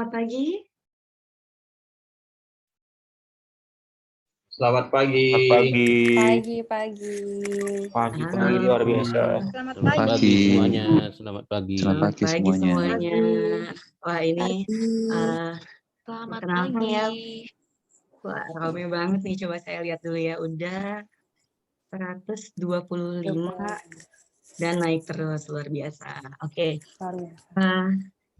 Selamat pagi. Selamat pagi. Selamat pagi. Pagi. Pagi Halo. pagi luar biasa. Selamat Selamat pagi. pagi semuanya. Selamat pagi. Selamat pagi semuanya. Wah ini Selamat perkenalkan ya. pagi. Wah rame banget nih. Coba saya lihat dulu ya. Udah 125 dan naik terus luar biasa. Oke.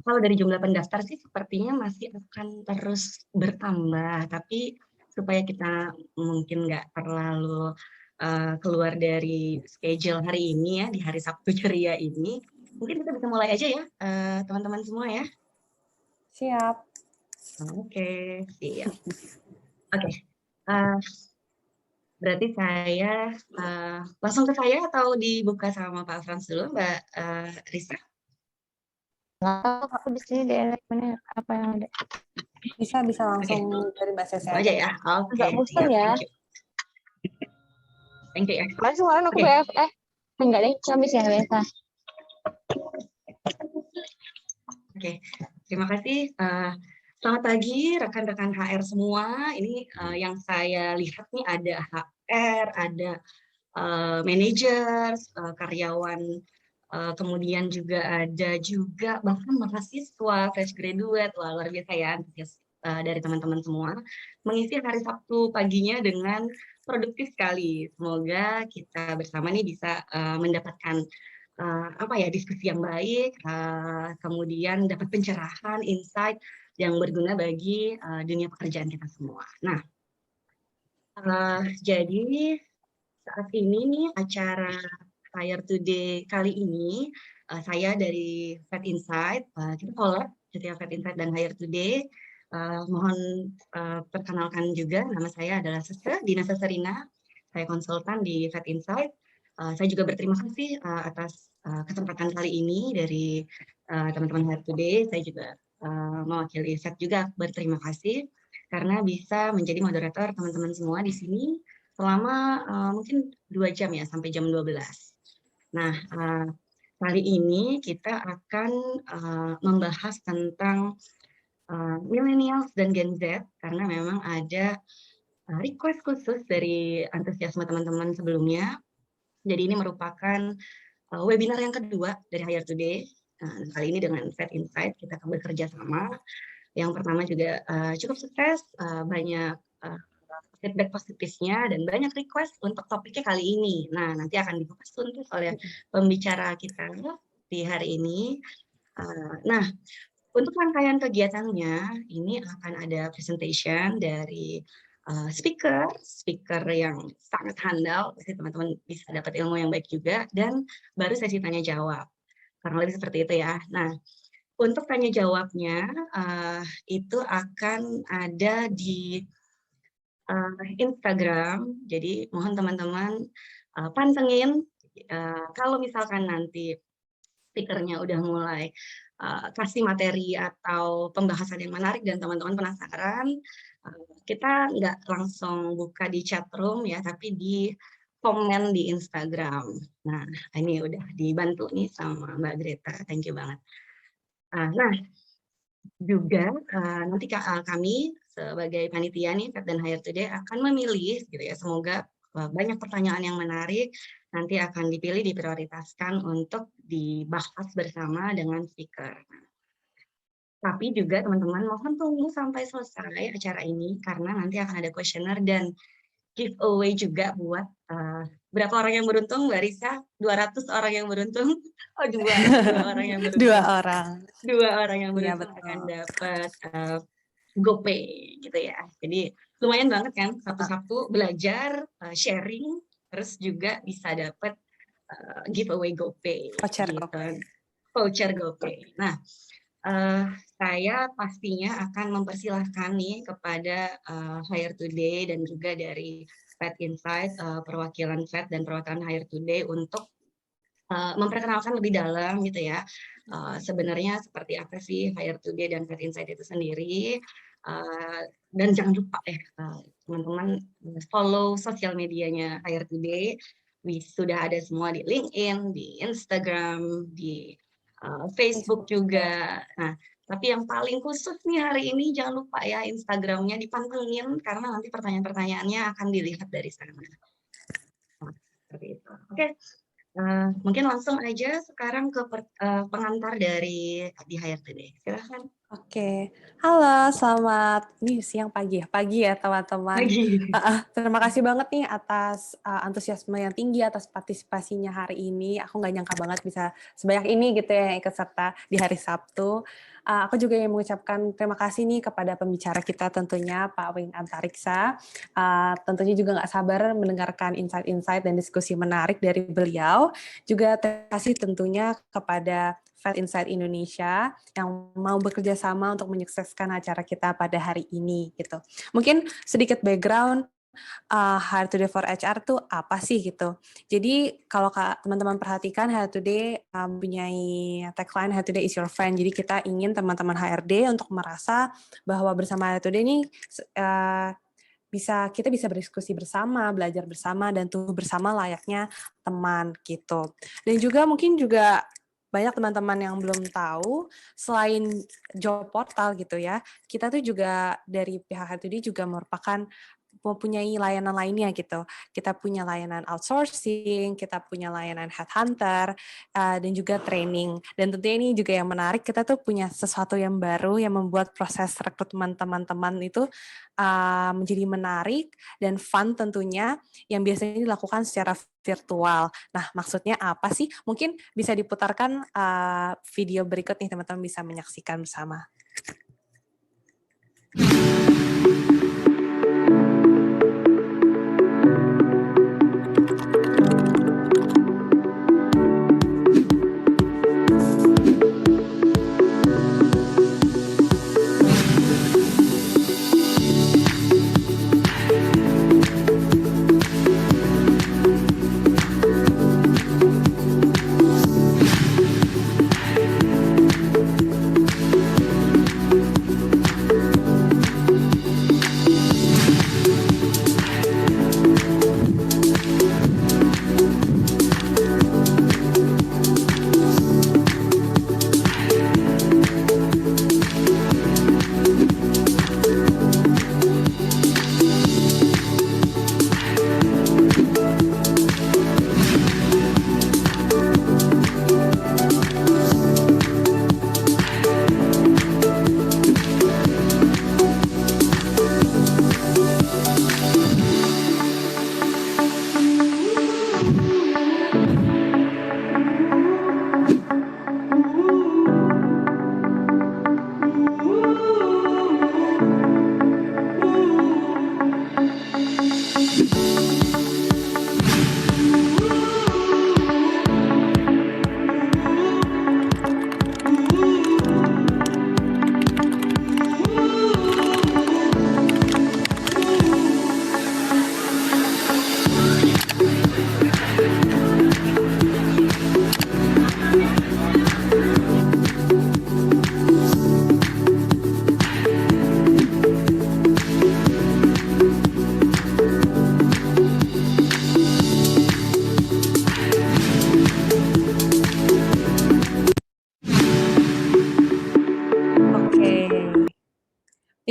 Kalau dari jumlah pendaftar sih sepertinya masih akan terus bertambah. Tapi supaya kita mungkin nggak terlalu keluar dari schedule hari ini ya, di hari Sabtu ceria ini, mungkin kita bisa mulai aja ya, teman-teman semua ya. Siap. Oke, siap. Oke, berarti saya langsung ke saya atau dibuka sama Pak Frans dulu, Mbak Risa? Nggak tahu aku di sini di mana apa yang ada. Bisa langsung dari Mbak Sese Aja ya. Oke. Agak bosan ya. Thank you ya. Kemarin aku BF enggak deh, habis ya biasa. Oke, terima kasih. Selamat pagi rekan-rekan HR semua. Ini yang saya lihat nih ada HR, ada manajer, karyawan, kemudian juga ada juga bahkan mahasiswa, fresh graduate. Wah, luar biasa ya antusias dari teman-teman semua mengisi hari Sabtu paginya dengan produktif sekali. Semoga kita bersama nih bisa mendapatkan diskusi yang baik, kemudian dapat pencerahan, insight yang berguna bagi dunia pekerjaan kita semua. Nah, jadi saat ini nih acara Hire Today kali ini saya dari Fed Insight, kita collab gitu ya, Fed Insight dan Hire Today. Mohon perkenalkan juga, nama saya adalah Dina Seserina, saya konsultan di Fed Insight. Saya juga berterima kasih atas kesempatan kali ini dari teman-teman Hire Today. Saya juga mewakili Fed juga berterima kasih karena bisa menjadi moderator teman-teman semua di sini selama mungkin 2 jam ya, sampai jam 12. Nah, kali ini kita akan membahas tentang millennials dan Gen Z, karena memang ada request khusus dari antusiasme teman-teman sebelumnya. Jadi ini merupakan webinar yang kedua dari Hire Today. Kali ini dengan Fed Insight kita akan bekerja sama. Yang pertama juga cukup sukses, banyak feedback positifnya dan banyak request untuk topiknya kali ini. Nah, nanti akan dibahas tuntas oleh pembicara kita di hari ini. Nah, untuk rangkaian kegiatannya, ini akan ada presentation dari speaker yang sangat handal, pasti teman-teman bisa dapat ilmu yang baik juga, dan baru sesi tanya jawab. Kurang lebih seperti itu ya. Nah, untuk tanya jawabnya itu akan ada di Instagram, jadi mohon teman-teman pantengin kalau misalkan nanti speakernya udah mulai kasih materi atau pembahasan yang menarik dan teman-teman penasaran, kita nggak langsung buka di chat room ya, tapi di komen di Instagram. Nah, ini udah dibantu nih sama Mbak Greta, thank you banget. Nah, juga nanti kami sebagai panitia nih Fed dan Hire Today akan memilih gitu ya, semoga banyak pertanyaan yang menarik nanti akan dipilih, diprioritaskan untuk dibahas bersama dengan speaker. Tapi juga teman-teman mohon tunggu sampai selesai acara ini karena nanti akan ada questionnaire dan giveaway juga buat berapa orang yang beruntung, Mbak Risa? 200 orang yang beruntung? Oh, dua orang yang beruntung. Dua orang yang beruntung akan dapat GoPay gitu ya. Jadi lumayan banget kan, Sabtu-Sabtu belajar, sharing, terus juga bisa dapat giveaway GoPay. Voucher GoPay. Nah, saya pastinya akan mempersilahkan nih kepada Hire Today dan juga dari Fed Insight, perwakilan Fed dan perwakilan Hire Today untuk memperkenalkan lebih dalam gitu ya, sebenarnya seperti apa sih Hire Today dan Fed Insight itu sendiri, dan jangan lupa teman-teman follow sosial medianya Hire Today. Sudah ada semua di LinkedIn, di Instagram, di Facebook juga. Nah, Tapi yang paling khusus nih hari ini jangan lupa ya Instagram-nya dipantengin karena nanti pertanyaan-pertanyaannya akan dilihat dari sana. Nah, seperti itu. Oke, mungkin langsung aja sekarang ke pengantar dari di HRT deh. Silahkan. Oke, halo, selamat ini siang pagi ya teman-teman. Pagi. Terima kasih banget nih atas antusiasme yang tinggi atas partisipasinya hari ini. Aku nggak nyangka banget bisa sebanyak ini gitu ya yang ikut serta di hari Sabtu. Aku juga ingin mengucapkan terima kasih nih kepada pembicara kita tentunya Pak Wing Antariksa. Tentunya juga nggak sabar mendengarkan insight-insight dan diskusi menarik dari beliau. Juga terima kasih tentunya kepada Fed Insight Indonesia yang mau bekerja sama untuk menyukseskan acara kita pada hari ini gitu. Mungkin sedikit background Hire Today for HR tuh apa sih gitu. Jadi kalau teman-teman perhatikan Hire Today mempunyai tagline Hire Today is your friend. Jadi kita ingin teman-teman HRD untuk merasa bahwa bersama Hire Today ini kita bisa berdiskusi bersama, belajar bersama, dan tumbuh bersama layaknya teman gitu. Dan juga mungkin juga banyak teman-teman yang belum tahu, selain job portal gitu ya, kita tuh juga dari pihak H2D juga merupakan mempunyai layanan lainnya gitu. Kita punya layanan outsourcing, kita punya layanan headhunter, dan juga training. Dan tentunya ini juga yang menarik, kita tuh punya sesuatu yang baru yang membuat proses rekrutmen teman-teman itu menjadi menarik dan fun tentunya, yang biasanya dilakukan secara virtual. Nah, maksudnya apa sih? Mungkin bisa diputarkan video berikut nih, teman-teman bisa menyaksikan bersama.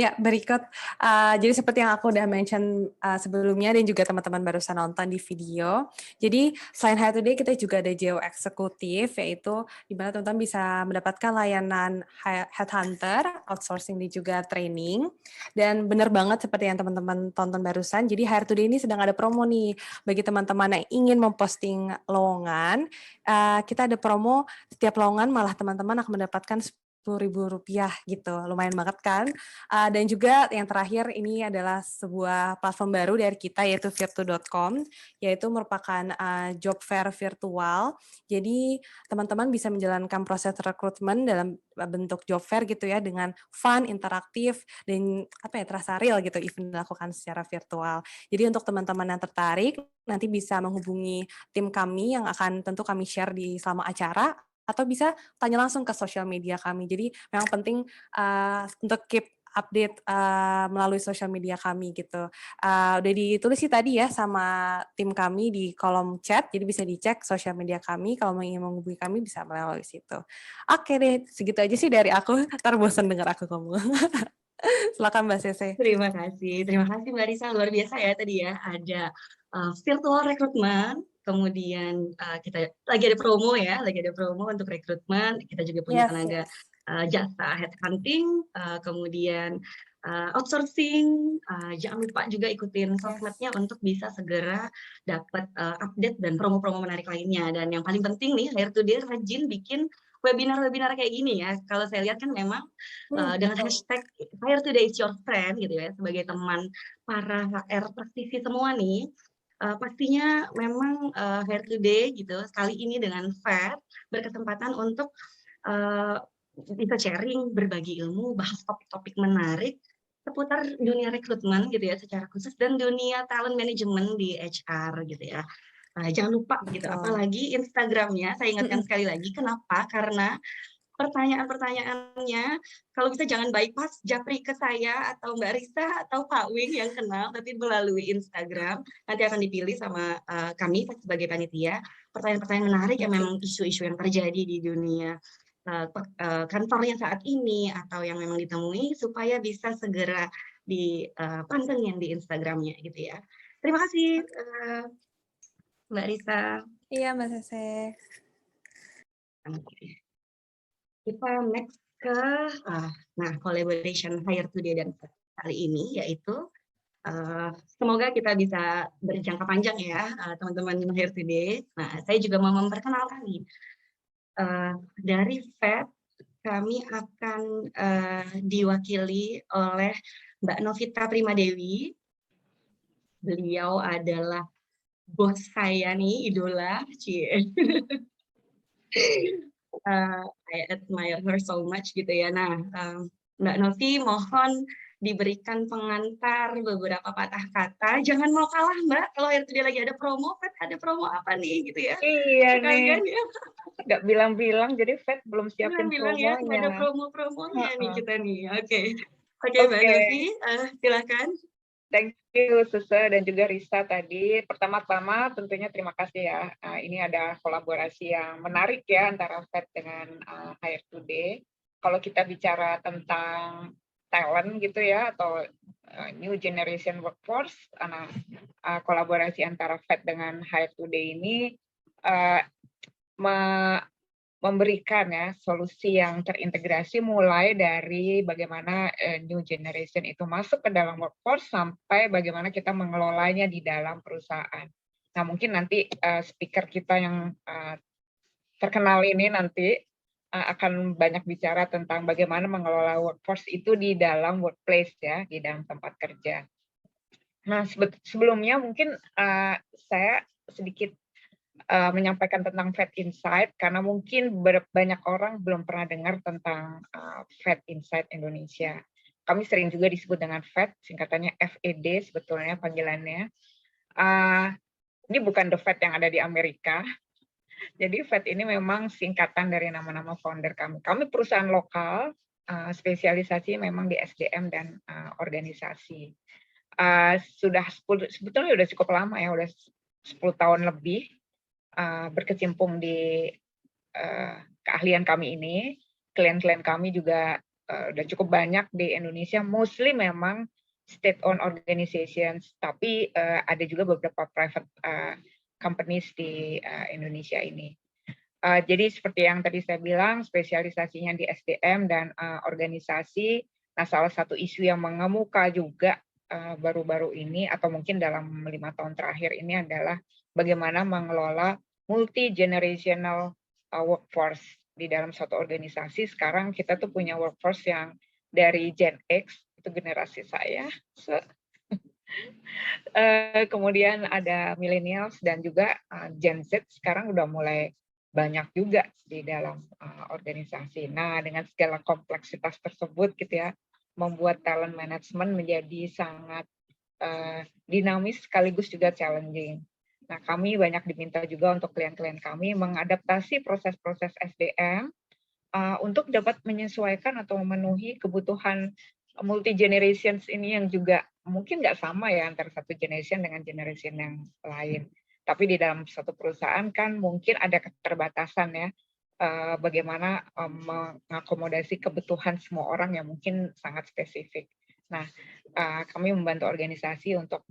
Ya, berikut. Jadi seperti yang aku udah mention sebelumnya dan juga teman-teman barusan nonton di video. Jadi selain Hire Today, kita juga ada JO Eksekutif, yaitu di mana teman-teman bisa mendapatkan layanan headhunter, outsourcing, dan juga training. Dan benar banget seperti yang teman-teman tonton barusan, jadi Hire Today ini sedang ada promo nih. Bagi teman-teman yang ingin memposting lowongan, kita ada promo, setiap lowongan malah teman-teman akan mendapatkan Rp10.000 gitu, lumayan banget kan. Dan juga yang terakhir ini adalah sebuah platform baru dari kita yaitu virtu.com, yaitu merupakan job fair virtual. Jadi teman-teman bisa menjalankan proses rekrutmen dalam bentuk job fair gitu ya, dengan fun, interaktif, dan terasa real gitu, even dilakukan secara virtual. Jadi untuk teman-teman yang tertarik, nanti bisa menghubungi tim kami yang akan tentu kami share di selama acara, atau bisa tanya langsung ke sosial media kami. Jadi memang penting untuk keep update melalui sosial media kami gitu. Udah ditulis sih tadi ya sama tim kami di kolom chat, jadi bisa dicek sosial media kami. Kalau ingin menghubungi kami bisa melalui situ. Oke deh, segitu aja sih dari aku. Ntar bosan dengar aku ngomong. Silakan Mbak Sese. Terima kasih Mbak Risa, luar biasa ya tadi ya, ada virtual recruitment, kemudian kita lagi ada promo ya, lagi ada promo untuk rekrutmen, kita juga punya tenaga jasa headhunting, kemudian outsourcing, jangan lupa juga ikutin sosmednya untuk bisa segera dapat update dan promo-promo menarik lainnya, dan yang paling penting nih, Hire Today rajin bikin webinar-webinar kayak gini ya. Kalau saya lihat kan memang dengan hashtag Hire Today is your friend gitu ya, sebagai teman para HR praktisi semua nih, pastinya memang Hire Today gitu sekali ini dengan FET berkesempatan untuk bisa sharing, berbagi ilmu, bahas topik-topik menarik seputar dunia rekrutmen gitu ya secara khusus, dan dunia talent management di HR gitu ya. Jangan lupa gitu, apalagi Instagramnya, saya ingatkan sekali lagi, kenapa? Karena pertanyaan-pertanyaannya kalau bisa jangan bypass japri ke saya atau Mbak Risa atau Pak Wing yang kenal, tapi melalui Instagram, nanti akan dipilih sama kami sebagai panitia, pertanyaan-pertanyaan menarik yang memang isu-isu yang terjadi di dunia kantornya saat ini atau yang memang ditemui, supaya bisa segera dipantengin di Instagramnya gitu ya. Terima kasih Mbak Risa. Iya Mbak Sese. Kita next ke collaboration Hire Today dan kali ini, yaitu semoga kita bisa berjangka panjang ya teman-teman Hire Today. Nah, saya juga mau memperkenalkan nih, dari FET kami akan diwakili oleh Mbak Novita Primadewi. Beliau adalah bos saya nih, idola, I admire her so much gitu ya. Nah, Mbak Novi mohon diberikan pengantar beberapa patah kata. Jangan mau kalah Mbak, kalau Hire Today lagi ada promo, FET ada promo apa nih gitu ya. Iya sekalian nih, ya. nggak bilang-bilang, jadi FET belum siapin Bilang ya, promonya. ada promo-promonya nih kita nih. Oke, Mbak Oke. Novi, silakan. Thank you Susa dan juga Risa tadi. Pertama-tama tentunya terima kasih ya. Ini ada kolaborasi yang menarik ya antara FET dengan Hire Today. Kalau kita bicara tentang talent gitu ya, atau new generation workforce, kolaborasi antara FET dengan Hire Today ini memberikan ya solusi yang terintegrasi, mulai dari bagaimana new generation itu masuk ke dalam workforce sampai bagaimana kita mengelolanya di dalam perusahaan. Nah, mungkin nanti speaker kita yang terkenal ini nanti akan banyak bicara tentang bagaimana mengelola workforce itu di dalam workplace ya, di dalam tempat kerja. Nah, sebelumnya mungkin saya sedikit menyampaikan tentang FET Insight, karena mungkin banyak orang belum pernah dengar tentang FET Insight Indonesia. Kami sering juga disebut dengan FET, singkatannya FED sebetulnya panggilannya. Ini bukan The Fed yang ada di Amerika. Jadi FET ini memang singkatan dari nama-nama founder kami. Kami perusahaan lokal, spesialisasi memang di SDM dan organisasi. Sebetulnya sudah cukup lama ya, udah 10 tahun lebih berkecimpung di keahlian kami ini. Klien-klien kami juga udah cukup banyak di Indonesia, mostly memang state-owned organizations, tapi ada juga beberapa private companies di Indonesia ini. Jadi seperti yang tadi saya bilang, spesialisasinya di SDM dan organisasi. Nah, salah satu isu yang mengemuka juga baru-baru ini, atau mungkin dalam 5 tahun terakhir ini, adalah bagaimana mengelola multi-generational workforce di dalam suatu organisasi. Sekarang kita tuh punya workforce yang dari Gen X, itu generasi saya. Kemudian ada millennials dan juga Gen Z sekarang udah mulai banyak juga di dalam organisasi. Nah, dengan segala kompleksitas tersebut gitu ya, membuat talent management menjadi sangat dinamis sekaligus juga challenging. Nah, kami banyak diminta juga untuk klien-klien kami mengadaptasi proses-proses SDM untuk dapat menyesuaikan atau memenuhi kebutuhan multi generations ini yang juga mungkin nggak sama ya antara satu generation dengan generation yang lain. Tapi di dalam satu perusahaan kan mungkin ada keterbatasan ya, bagaimana mengakomodasi kebutuhan semua orang yang mungkin sangat spesifik. Nah, kami membantu organisasi untuk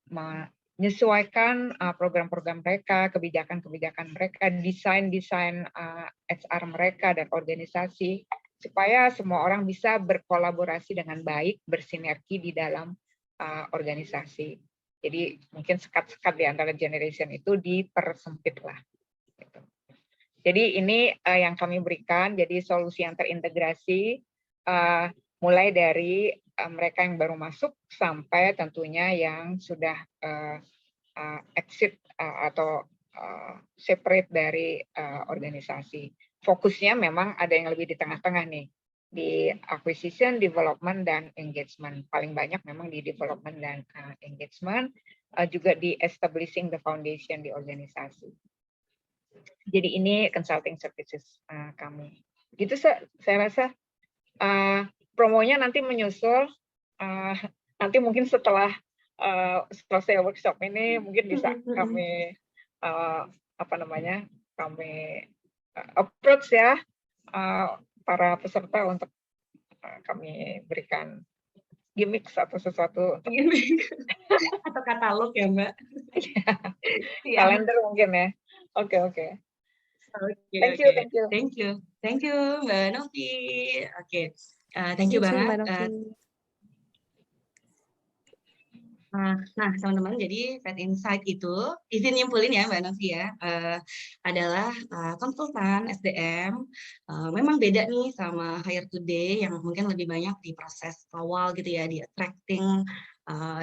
menyesuaikan program-program mereka, kebijakan-kebijakan mereka, desain-desain HR mereka dan organisasi, supaya semua orang bisa berkolaborasi dengan baik, bersinergi di dalam organisasi. Jadi mungkin sekat-sekat di antara generation itu dipersempit lah. Gitu. Jadi ini yang kami berikan, jadi solusi yang terintegrasi, mulai dari mereka yang baru masuk sampai tentunya yang sudah exit atau separate dari organisasi. Fokusnya memang ada yang lebih di tengah-tengah nih, di acquisition, development, dan engagement. Paling banyak memang di development dan engagement, juga di establishing the foundation di organisasi. Jadi ini consulting services kami. Gitu saya rasa promonya nanti menyusul, nanti mungkin setelah selesai workshop ini mungkin bisa kami kami approach ya para peserta untuk kami berikan gimmick atau sesuatu untuk atau katalog ya Mbak. Kalender mungkin ya. Oke. Thank you Mbak Novi. Oke, thank you banget. Mbak Novi. Nah, teman-teman, jadi Fed Insight itu, izin nyimpulin ya Mbak Novi ya, adalah konsultan SDM, memang beda nih sama Hire Today yang mungkin lebih banyak di proses awal gitu ya, di attracting,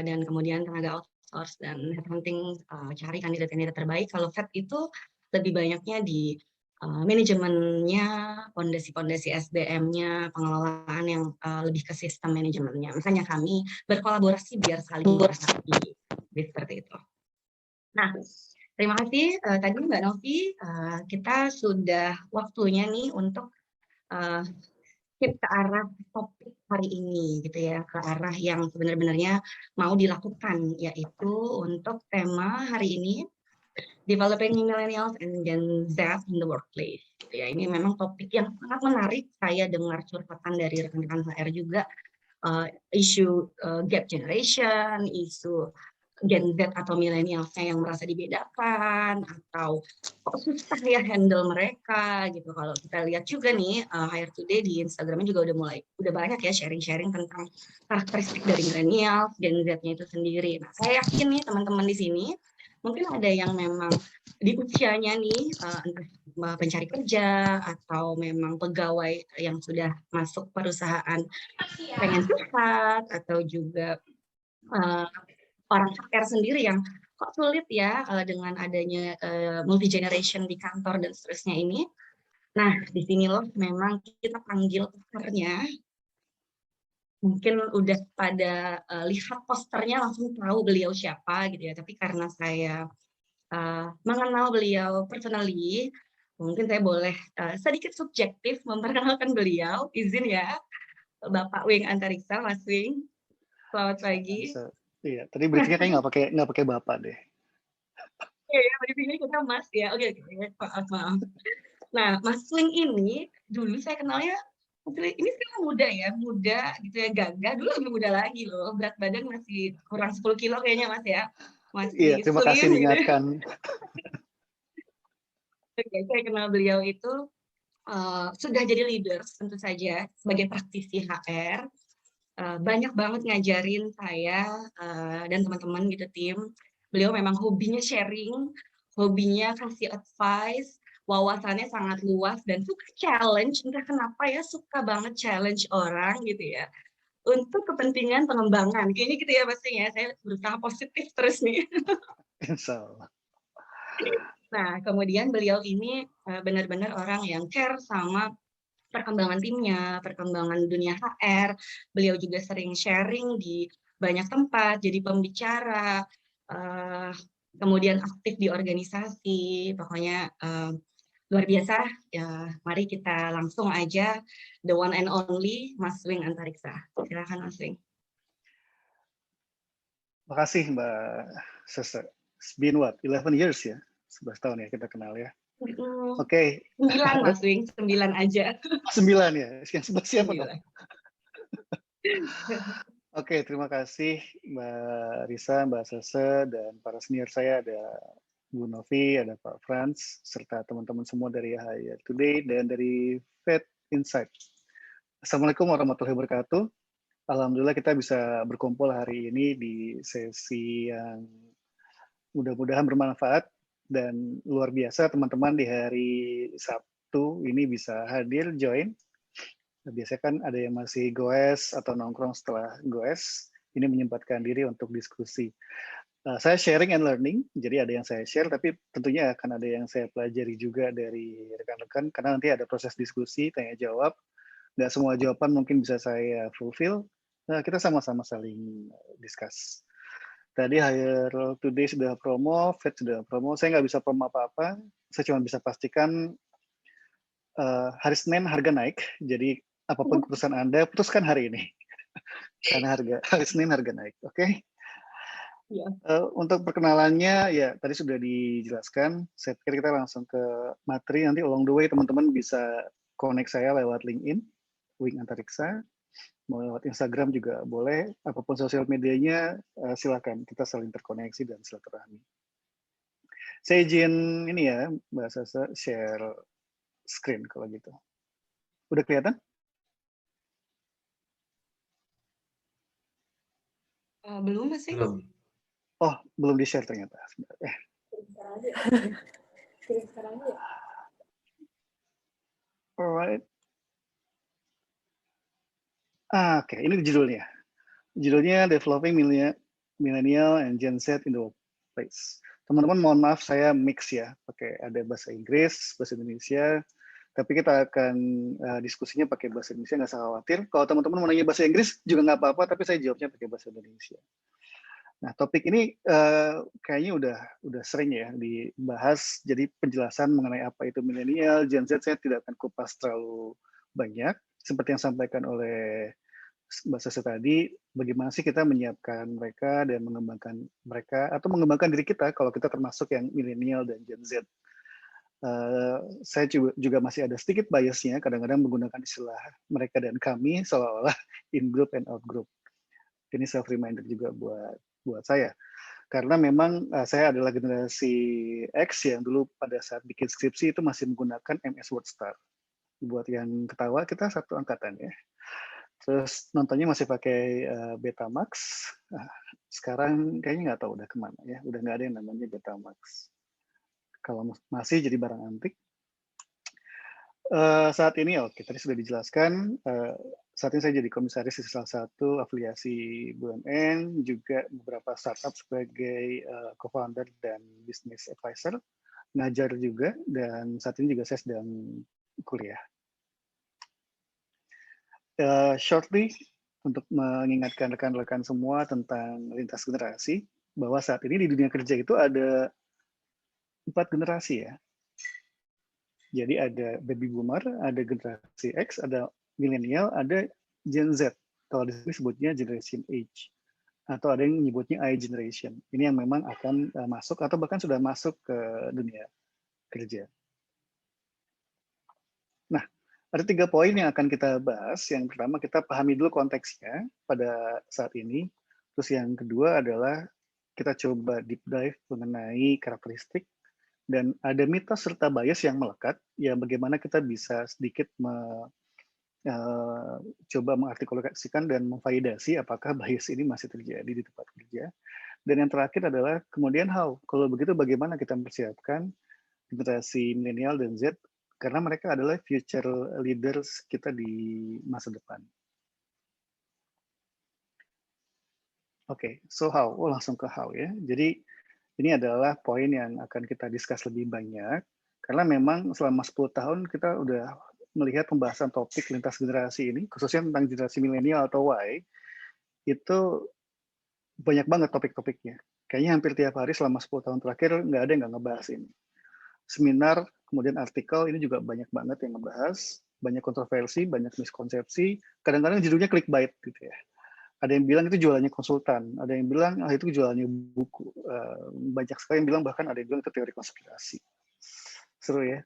dan kemudian tenaga outsource dan headhunting, cari kandidat-kandidat terbaik. Kalau Fed itu lebih banyaknya di manajemennya, fondasi-fondasi SDM-nya, pengelolaan yang lebih ke sistem manajemennya. Misalnya kami berkolaborasi biar saling melengkapi, seperti itu. Nah, terima kasih tadi Mbak Novi. Kita sudah waktunya nih untuk skip ke arah topik hari ini, gitu ya, ke arah yang sebenarnya mau dilakukan, yaitu untuk tema hari ini, Developing Millennials and Gen Z in the Workplace. Ya, ini memang topik yang sangat menarik. Saya dengar curhatan dari rekan-rekan HR juga, isu gap generation, isu Gen Z atau millennialsnya yang merasa dibedakan, atau susah ya handle mereka gitu. Kalau kita lihat juga nih, Hire Today di Instagramnya juga udah banyak ya sharing-sharing tentang karakteristik dari millennials, Gen Z-nya itu sendiri. Nah, saya yakin nih teman-teman di sini mungkin ada yang memang di usianya nih, entah pencari kerja atau memang pegawai yang sudah masuk perusahaan pengen cepat, atau juga orang HR sendiri yang kok sulit ya dengan adanya multi generation di kantor dan seterusnya ini. Nah, di sini loh memang kita panggil pakarnya. Mungkin udah pada lihat posternya langsung tahu beliau siapa gitu ya. Tapi karena saya mengenal beliau personally, mungkin saya boleh sedikit subjektif memperkenalkan beliau. Izin ya, Bapak Wing Antariksa, Mas Wing. Selamat pagi. Iya, tadi briefingnya kayaknya nggak pakai Bapak deh. Iya, briefingnya kita Mas ya. Oke, maaf. Nah, Mas Wing ini dulu saya kenalnya, ini sekarang muda gitu ya, gagah. Dulu lebih muda lagi loh, berat badan masih kurang 10 kilo kayaknya Mas ya. Iya, terima kasih diingatkan. Oke, saya kenal beliau itu sudah jadi leaders tentu saja sebagai praktisi HR. Banyak banget ngajarin saya dan teman-teman gitu tim. Beliau memang hobinya sharing, hobinya kasih advice, wawasannya sangat luas dan suka challenge. Entah kenapa ya, suka banget challenge orang gitu ya, untuk kepentingan pengembangan. Kayaknya gitu ya pastinya. Saya berusaha positif terus nih. Insya Allah. Nah, kemudian beliau ini benar-benar orang yang care sama perkembangan timnya, perkembangan dunia HR. Beliau juga sering sharing di banyak tempat, jadi pembicara, kemudian aktif di organisasi. Pokoknya luar biasa. Ya, mari kita langsung aja the one and only Mas Wing Antariksa. Silakan Mas Wing. Makasih Mbak Sese. It's been what? 11 years ya? 11 tahun ya kita kenal ya. Oke. 9 Mas Wing, 9 aja. 9 ya? Yang 11 siapa dong? Oke, terima kasih Mbak Risa, Mbak Sese, dan para senior saya, ada Bu Novi, ada Pak Frans, serta teman-teman semua dari Hire Today dan dari Fed Insight. Assalamualaikum warahmatullahi wabarakatuh. Alhamdulillah kita bisa berkumpul hari ini di sesi yang mudah-mudahan bermanfaat dan luar biasa teman-teman di hari Sabtu ini bisa hadir join. Biasanya kan ada yang masih goes atau nongkrong setelah goes, ini menyempatkan diri untuk diskusi. Saya sharing and learning, jadi ada yang saya share, tapi tentunya akan ada yang saya pelajari juga dari rekan-rekan, karena nanti ada proses diskusi, tanya jawab, nggak semua jawaban mungkin bisa saya fulfill. Nah, kita sama-sama saling discuss. Tadi Hire Today sudah promo, Fed sudah promo. Saya nggak bisa promo apa-apa. Saya cuma bisa pastikan hari Senin harga naik. Jadi apapun keputusan Anda, putuskan hari ini. Karena hari Senin harga naik. Oke? Ya. Untuk perkenalannya, ya tadi sudah dijelaskan. Saya pikir kita langsung ke materi. Nanti along the way teman-teman bisa connect saya lewat LinkedIn, Wing Antariksa. Mau lewat Instagram juga boleh, apapun sosial medianya silakan, kita saling terkoneksi dan silaturahmi. Saya izin ini ya, Mbak Sasa, share screen kalau gitu. Udah kelihatan? Belum Mas Wing? Belum. Oh, belum di-share ternyata. Alright. Oke, ini judulnya. Judulnya Developing Millennial and Gen Z in the Workplace. Teman-teman mohon maaf saya mix ya, pakai ada bahasa Inggris, bahasa Indonesia, tapi kita akan diskusinya pakai bahasa Indonesia, nggak usah khawatir. Kalau teman-teman mau nanya bahasa Inggris juga nggak apa-apa, tapi saya jawabnya pakai bahasa Indonesia. Nah, topik ini kayaknya udah sering ya dibahas, jadi penjelasan mengenai apa itu milenial, Gen Z saya tidak akan kupas terlalu banyak. Seperti yang disampaikan oleh Mbak Sese tadi, bagaimana sih kita menyiapkan mereka dan mengembangkan mereka, atau mengembangkan diri kita kalau kita termasuk yang milenial dan Gen Z. Saya juga masih ada sedikit biasnya, kadang-kadang menggunakan istilah mereka dan kami, seolah-olah in group and out group. Ini self reminder juga buat saya. Karena memang saya adalah generasi X yang dulu pada saat bikin skripsi itu masih menggunakan MS WordStar. Buat yang ketawa, kita satu angkatan ya. Terus nontonnya masih pakai Betamax. Sekarang kayaknya nggak tahu udah kemana ya. Udah nggak ada yang namanya Betamax. Kalau masih jadi barang antik. Saat ini oke, tadi sudah dijelaskan. Saat ini saya jadi komisaris di salah satu afiliasi BUMN, juga beberapa startup sebagai co-founder dan business advisor, ngajar juga, dan saat ini juga saya sedang kuliah. Shortly, untuk mengingatkan rekan-rekan semua tentang lintas generasi, bahwa saat ini di dunia kerja itu ada 4 generasi ya. Jadi ada baby boomer, ada generasi X, ada milenial, ada Gen Z. Kalau di sini sebutnya generation H. Atau ada yang menyebutnya I generation. Ini yang memang akan masuk atau bahkan sudah masuk ke dunia kerja. Nah, ada 3 poin yang akan kita bahas. Yang pertama kita pahami dulu konteksnya pada saat ini. Terus yang kedua adalah kita coba deep dive mengenai karakteristik dan ada mitos serta bias yang melekat, ya bagaimana kita bisa sedikit coba mengartikulasikan dan memvalidasi apakah bias ini masih terjadi di tempat kerja. Dan yang terakhir adalah kemudian how, kalau begitu bagaimana kita mempersiapkan generasi milenial dan Z, karena mereka adalah future leaders kita di masa depan. Oke, so how? Oh, langsung ke how ya. Jadi ini adalah poin yang akan kita discuss lebih banyak, karena memang selama 10 tahun kita udah melihat pembahasan topik lintas generasi ini, khususnya tentang generasi milenial atau Y, itu banyak banget topik-topiknya. Kayaknya hampir tiap hari selama 10 tahun terakhir nggak ada yang nggak ngebahas ini. Seminar kemudian artikel ini juga banyak banget yang ngebahas, banyak kontroversi, banyak miskonsepsi, kadang-kadang judulnya clickbait gitu ya. Ada yang bilang itu jualannya konsultan, ada yang bilang itu jualannya buku. Banyak sekali yang bilang, bahkan ada yang bilang itu teori konspirasi. Seru ya.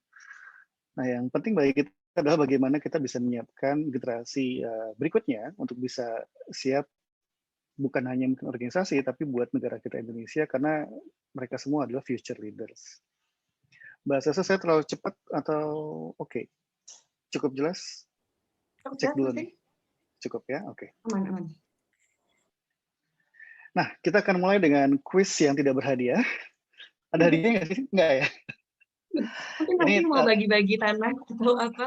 Nah, yang penting bagi kita adalah bagaimana kita bisa menyiapkan generasi berikutnya untuk bisa siap bukan hanya organisasi, tapi buat negara kita Indonesia, karena mereka semua adalah future leaders. Bahasa saya terlalu cepat atau oke? Cukup jelas? Cek dulu nih. Cukup ya? Oke. Aman. Nah, kita akan mulai dengan quiz yang tidak berhadiah. Ada hadiahnya nggak sih? Nggak ya? Mungkin nanti mau bagi-bagi tanah atau apa?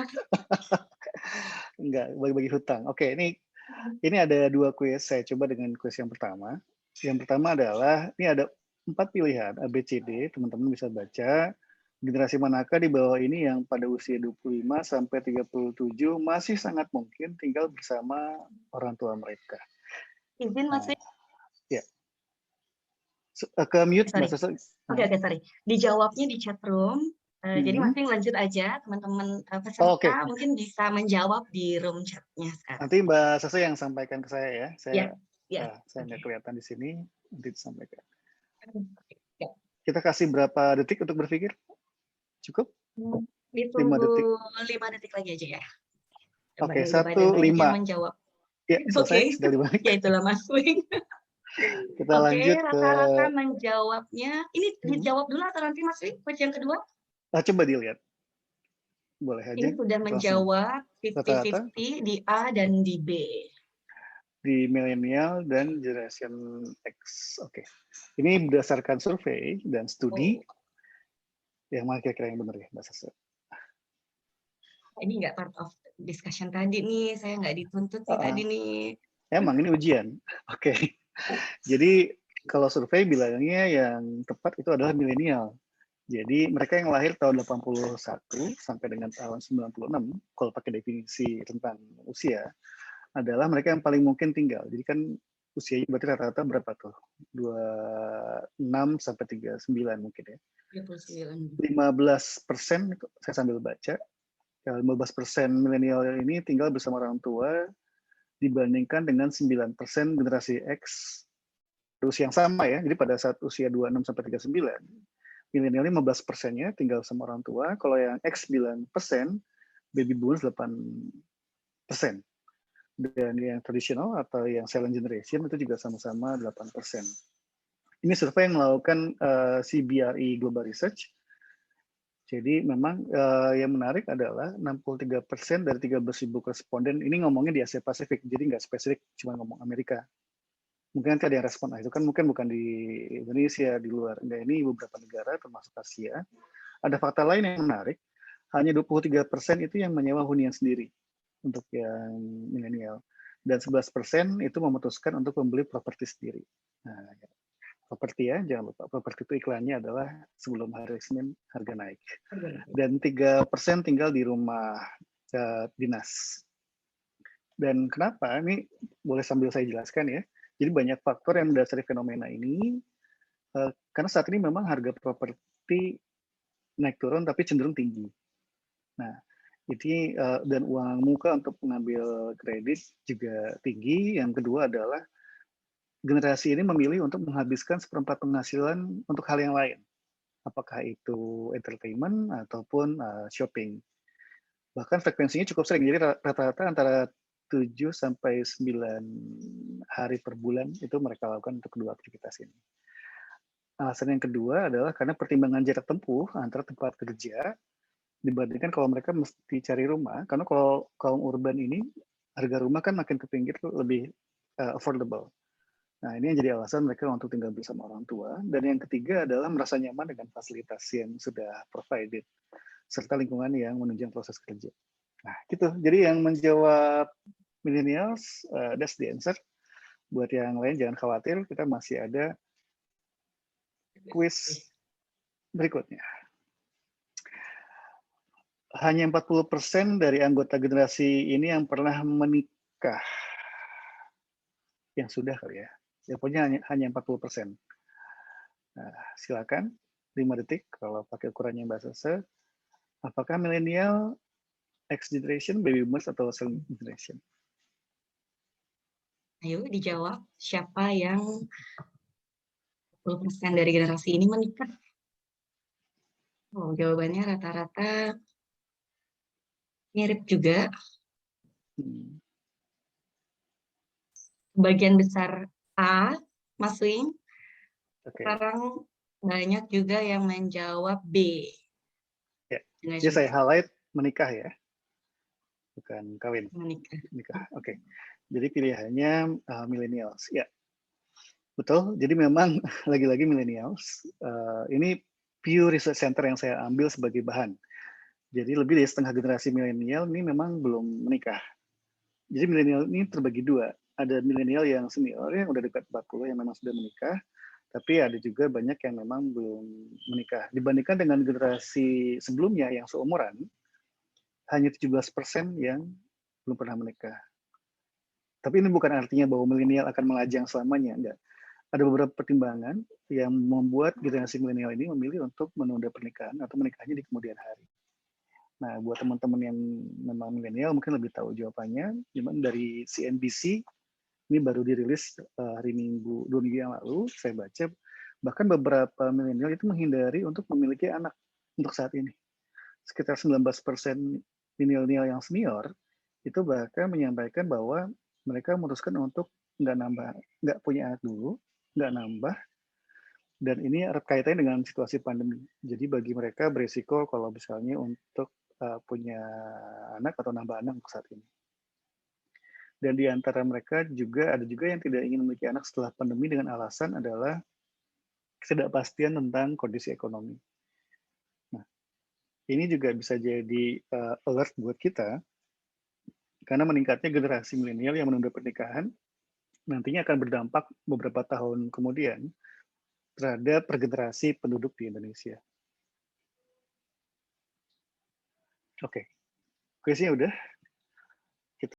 Enggak, bagi-bagi hutang. Oke, ini ada 2 quiz. Saya coba dengan quiz yang pertama. Yang pertama adalah, ini ada 4 pilihan, A, B, C, D. Teman-teman bisa baca. Generasi manakah di bawah ini yang pada usia 25 sampai 37 masih sangat mungkin tinggal bersama orang tua mereka. Izin Mas. Ya. Ke mute, Mas. Oke, sorry. Dijawabnya di chat room. Jadi Mas lanjut aja, teman-teman peserta mungkin bisa menjawab di room chatnya sekarang. Nanti Mbak Sasa yang sampaikan ke saya ya. Saya nggak kelihatan di sini, nanti disampaikan. Kita kasih berapa detik untuk berpikir? Cukup? 5 detik. 5 detik lagi aja ya. Oke, 1, 5. Menjawab. Ya, selesai. Sudah dibalik. Ya itulah Mas Wing. Kita lanjut ke... rata-rata menjawabnya. Ini dijawab dulu atau nanti Mas Wing? Quiz yang kedua? Coba dilihat. Boleh aja. Ini sudah menjawab 50-50 di A dan di B. Di milenial dan generation X. Oke. Ini berdasarkan survei dan studi. Yang mana kira-kira yang benar ya, Mbak Sasa? Ini nggak part of discussion tadi nih. Saya nggak dituntut sih tadi nih. Emang ini ujian. Oke. Jadi kalau survei bilangnya yang tepat itu adalah milenial. Jadi mereka yang lahir tahun 81 sampai dengan tahun 96, kalau pakai definisi tentang usia, adalah mereka yang paling mungkin tinggal. Jadi kan usianya berarti rata-rata berapa tuh? 26 sampai 39 mungkin ya. 15% itu saya sambil baca. 15% milenial ini tinggal bersama orang tua dibandingkan dengan 9% generasi X usia yang sama ya. Jadi pada saat usia 26 sampai 39, milenial 15%-nya tinggal sama orang tua, kalau yang X 9%, baby boomers 8%. Dan yang tradisional atau yang silent generation itu juga sama-sama 8%. Ini survei yang melakukan CBRE Global Research. Jadi memang yang menarik adalah 63% dari 13.000 responden, ini ngomongnya di Asia Pasifik, jadi nggak spesifik cuma ngomong Amerika. Mungkin nanti ada yang respon, itu kan mungkin bukan di Indonesia, di luar. Enggak, ini beberapa negara termasuk Asia. Ada fakta lain yang menarik, hanya 23% itu yang menyewa hunian sendiri untuk yang milenial. Dan 11% itu memutuskan untuk membeli properti sendiri. Nah, properti ya, jangan lupa. Properti itu iklannya adalah sebelum hari Senin harga naik. Dan 3% tinggal di rumah dinas. Dan kenapa? Ini boleh sambil saya jelaskan ya. Jadi banyak faktor yang mendasari fenomena ini, karena saat ini memang harga properti naik turun tapi cenderung tinggi. Nah, ini dan uang muka untuk mengambil kredit juga tinggi. Yang kedua adalah generasi ini memilih untuk menghabiskan 1/4 penghasilan untuk hal yang lain. Apakah itu entertainment ataupun shopping. Bahkan frekuensinya cukup sering, jadi rata-rata antara 7 sampai 9 hari per bulan itu mereka lakukan untuk kedua aktivitas ini. Alasan yang kedua adalah karena pertimbangan jarak tempuh antara tempat kerja dibandingkan kalau mereka mesti cari rumah, karena kalau kaum urban ini harga rumah kan makin ke pinggir lebih affordable. Nah, ini yang jadi alasan mereka untuk tinggal bersama orang tua. Dan yang ketiga adalah merasa nyaman dengan fasilitas yang sudah provided, serta lingkungan yang menunjang proses kerja. Nah, gitu. Jadi yang menjawab millennials, that's the answer. Buat yang lain jangan khawatir, kita masih ada quiz berikutnya. Hanya 40% dari anggota generasi ini yang pernah menikah. Yang sudah kali ya. Ya pokoknya hanya 40%. Nah, silakan 5 detik kalau pakai ukurannya Mbak Sasa. Apakah milenial, X generation, baby boomers, atau silent generation? Ayo dijawab, siapa yang 10% dari generasi ini menikah? Oh, jawabannya rata-rata mirip juga. Hmm, Bagian besar A, Mas Wing. Oke, Sekarang banyak juga yang menjawab B. ya. Jadi Generation saya B, highlight menikah ya, bukan kawin. menikah. Menikah. Oke. Jadi pilihannya millennials. Ya, betul. Jadi memang lagi-lagi millennials. Ini pure research center yang saya ambil sebagai bahan. Jadi lebih dari setengah generasi milenial ini memang belum menikah. Jadi milenial ini terbagi dua. Ada milenial yang senior yang udah dekat 40 yang memang sudah menikah, tapi ada juga banyak yang memang belum menikah. Dibandingkan dengan generasi sebelumnya yang seumuran, hanya 17% yang belum pernah menikah. Tapi ini bukan artinya bahwa milenial akan melajang selamanya, enggak. Ada beberapa pertimbangan yang membuat generasi milenial ini memilih untuk menunda pernikahan atau menikahnya di kemudian hari. Nah, buat teman-teman yang memang milenial mungkin lebih tahu jawabannya. Cuman dari CNBC ini baru dirilis hari Minggu, 2 minggu yang lalu, saya baca bahkan beberapa milenial itu menghindari untuk memiliki anak untuk saat ini. Sekitar 19% milenial yang senior itu bahkan menyampaikan bahwa mereka memutuskan untuk nggak punya anak dulu, nggak nambah, dan ini erat kaitannya dengan situasi pandemi. Jadi bagi mereka berisiko kalau misalnya untuk punya anak atau nambah anak untuk saat ini. Dan di antara mereka ada juga yang tidak ingin memiliki anak setelah pandemi dengan alasan adalah ketidakpastian tentang kondisi ekonomi. Nah, ini juga bisa jadi alert buat kita karena meningkatnya generasi milenial yang menunda pernikahan nantinya akan berdampak beberapa tahun kemudian terhadap regenerasi penduduk di Indonesia. Oke, kuisnya udah.